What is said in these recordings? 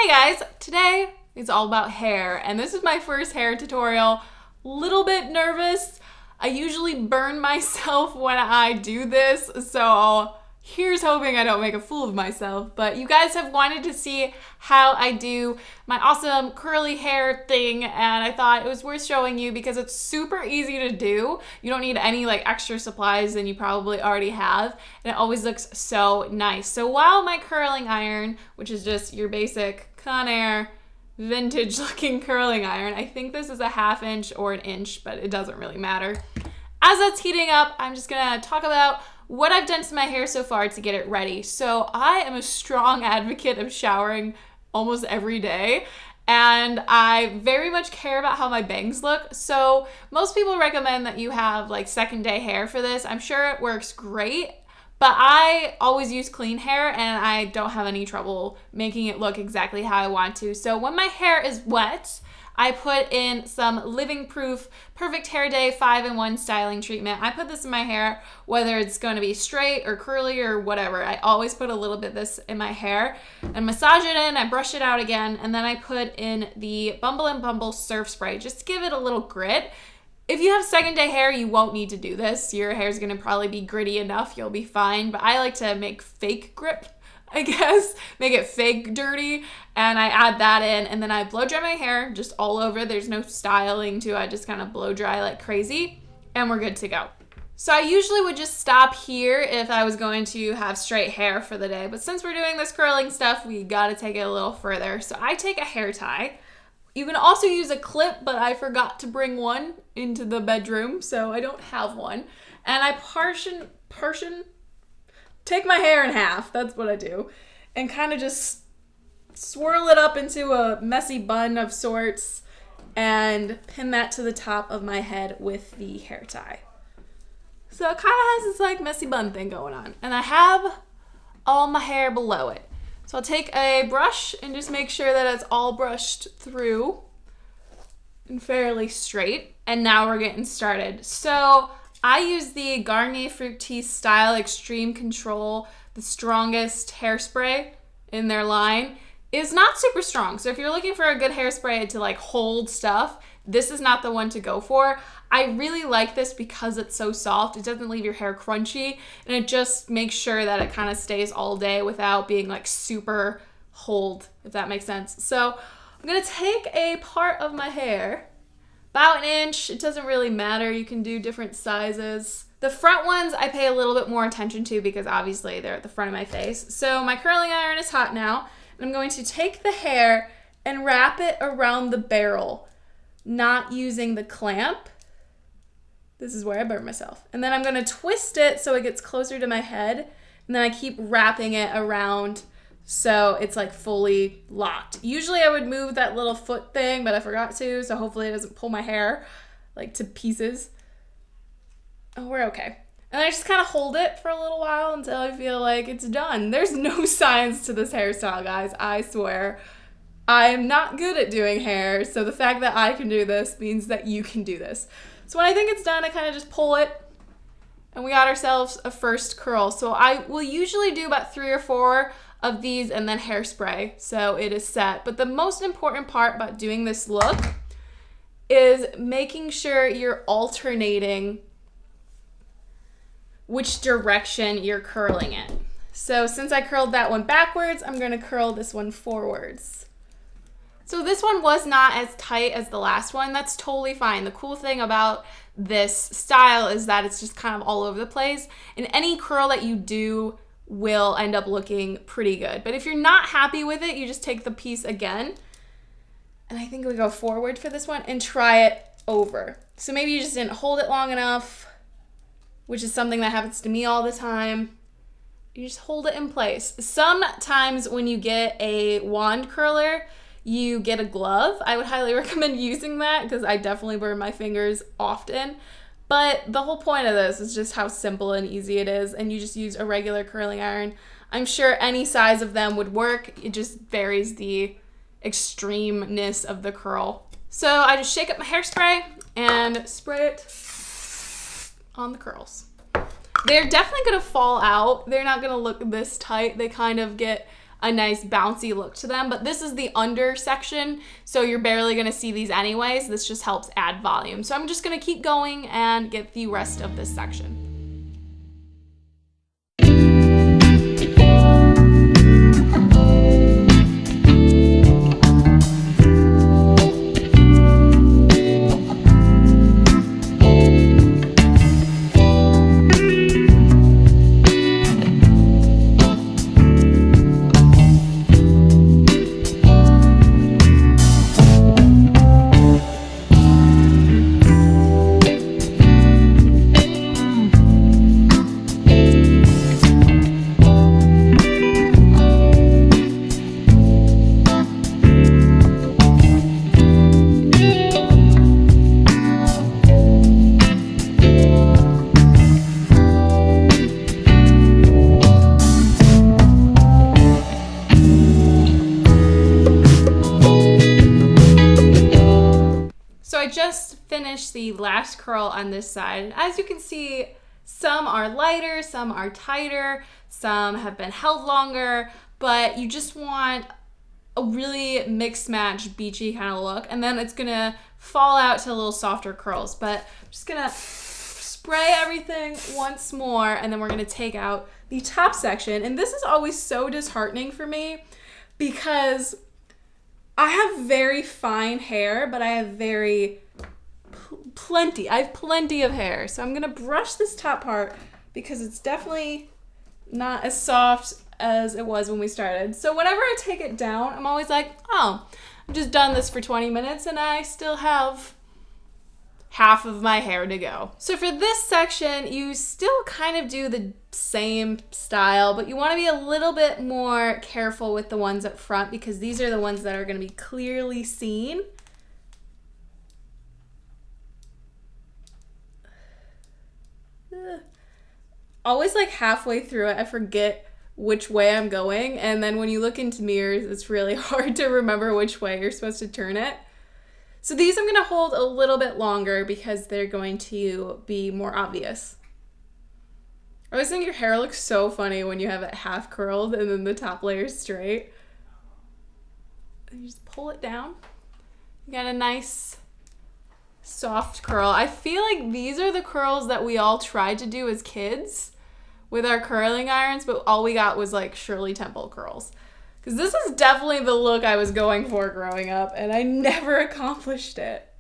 Hey guys, today is all about hair, and this is my first hair tutorial. Little bit nervous. I usually burn myself when I do this, so here's hoping I don't make a fool of myself. But you guys have wanted to see how I do my awesome curly hair thing, and I thought it was worth showing you because it's super easy to do. You don't need any extra supplies than you probably already have, and it always looks so nice. So while my curling iron, which is just your basic Conair vintage looking curling iron, I think this is a 1/2 inch or 1 inch, but it doesn't really matter. As that's heating up, I'm just gonna talk about what I've done to my hair so far to get it ready. So I am a strong advocate of showering almost every day, and I very much care about how my bangs look. So most people recommend that you have second day hair for this. I'm sure it works great, but I always use clean hair and I don't have any trouble making it look exactly how I want to. So when my hair is wet, I put in some Living Proof Perfect Hair Day 5-in-1 styling treatment. I put this in my hair, whether it's going to be straight or curly or whatever. I always put a little bit of this in my hair and massage it in. I brush it out again, and then I put in the Bumble and Bumble Surf Spray just to give it a little grit. If you have second day hair, you won't need to do this. Your hair's gonna probably be gritty enough, you'll be fine. But I like to make fake grip, I guess, make it fake dirty, and I add that in, and then I blow dry my hair just all over. There's no styling to it. I just kind of blow dry like crazy, and we're good to go. So I usually would just stop here if I was going to have straight hair for the day, but since we're doing this curling stuff, we gotta take it a little further. So I take a hair tie. You can also use a clip, but I forgot to bring one into the bedroom, so I don't have one. And I take my hair in half, that's what I do, and kind of just swirl it up into a messy bun of sorts and pin that to the top of my head with the hair tie. So it kind of has this messy bun thing going on. And I have all my hair below it. So I'll take a brush and just make sure that it's all brushed through and fairly straight. And now we're getting started. So I use the Garnier Fructis Style Extreme Control, the strongest hairspray in their line. It's not super strong. So if you're looking for a good hairspray to hold stuff, this is not the one to go for. I really like this because it's so soft. It doesn't leave your hair crunchy, and it just makes sure that it kind of stays all day without being super hold, if that makes sense. So I'm gonna take a part of my hair, about 1 inch. It doesn't really matter. You can do different sizes. The front ones I pay a little bit more attention to because obviously they're at the front of my face. So my curling iron is hot now, and I'm going to take the hair and wrap it around the barrel, not using the clamp. This is where I burn myself. And then I'm gonna twist it so it gets closer to my head, and then I keep wrapping it around so it's fully locked. Usually I would move that little foot thing, but I forgot to, so hopefully it doesn't pull my hair to pieces. Oh, we're okay. And I just kind of hold it for a little while until I feel like it's done. There's no science to this hairstyle, guys, I swear. I'm not good at doing hair, so the fact that I can do this means that you can do this. So when I think it's done, I kind of just pull it, and we got ourselves a first curl. So I will usually do about 3 or 4 of these and then hairspray, so it is set. But the most important part about doing this look is making sure you're alternating which direction you're curling it. So since I curled that one backwards, I'm gonna curl this one forwards. So this one was not as tight as the last one. That's totally fine. The cool thing about this style is that it's just kind of all over the place, and any curl that you do will end up looking pretty good. But if you're not happy with it, you just take the piece again, and I think we go forward for this one and try it over. So maybe you just didn't hold it long enough, which is something that happens to me all the time. You just hold it in place. Sometimes when you get a wand curler, you get a glove. I would highly recommend using that because I definitely burn my fingers often. But the whole point of this is just how simple and easy it is, and you just use a regular curling iron. I'm sure any size of them would work. It just varies the extremeness of the curl. So I just shake up my hairspray and spray it on the curls. They're definitely gonna fall out. They're not gonna look this tight. They kind of get a nice bouncy look to them, but this is the under section, so you're barely gonna see these anyways. This just helps add volume. So I'm just gonna keep going and get the rest of this section. I just finished the last curl on this side, and as you can see, some are lighter, some are tighter, some have been held longer, but you just want a really mixed match beachy kind of look, and then it's gonna fall out to a little softer curls. But I'm just gonna spray everything once more, and then we're gonna take out the top section. And this is always so disheartening for me because I have very fine hair, but I have plenty of hair. So I'm gonna brush this top part because it's definitely not as soft as it was when we started. So whenever I take it down, I'm always like, oh, I've just done this for 20 minutes and I still have half of my hair to go. So for this section, you still kind of do the same style, but you want to be a little bit more careful with the ones up front because these are the ones that are going to be clearly seen. Always like halfway through it, I forget which way I'm going, and then when you look into mirrors, it's really hard to remember which way you're supposed to turn it. So these I'm gonna hold a little bit longer because they're going to be more obvious. I always think your hair looks so funny when you have it half curled and then the top layer is straight. And you just pull it down. You got a nice soft curl. I feel like these are the curls that we all tried to do as kids with our curling irons, but all we got was like Shirley Temple curls. Because this is definitely the look I was going for growing up, and I never accomplished it.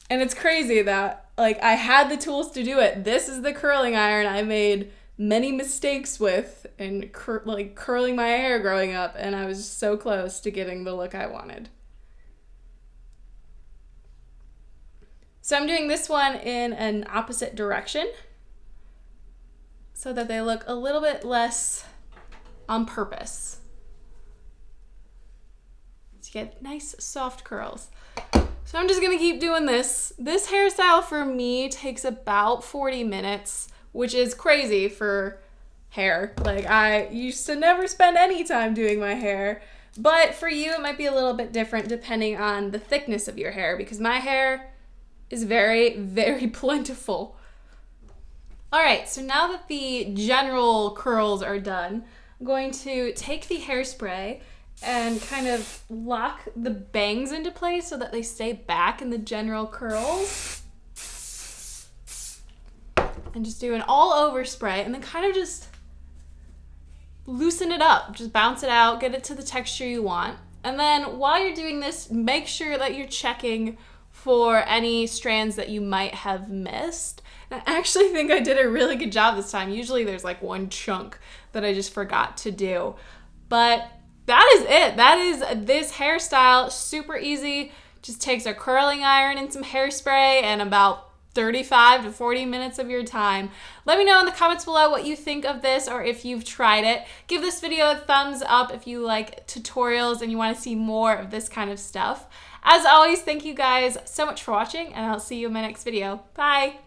And it's crazy that, like, I had the tools to do it. This is the curling iron I made many mistakes with and curling my hair growing up, and I was so close to getting the look I wanted. So I'm doing this one in an opposite direction so that they look a little bit less on purpose to get nice soft curls. So I'm just gonna keep doing this. This hairstyle for me takes about 40 minutes, which is crazy for hair. Like, I used to never spend any time doing my hair, but for you it might be a little bit different depending on the thickness of your hair, because my hair is very, very plentiful. All right, so now that the general curls are done, I'm going to take the hairspray and kind of lock the bangs into place so that they stay back in the general curls. And just do an all over spray and then kind of just loosen it up. Just bounce it out, get it to the texture you want. And then while you're doing this, make sure that you're checking for any strands that you might have missed. And I actually think I did a really good job this time. Usually there's like one chunk that I just forgot to do. But that is it. That is this hairstyle. Super easy. Just takes a curling iron and some hairspray and about 35 to 40 minutes of your time. Let me know in the comments below what you think of this or if you've tried it. Give this video a thumbs up if you like tutorials and you want to see more of this kind of stuff. As always, thank you guys so much for watching, and I'll see you in my next video. Bye!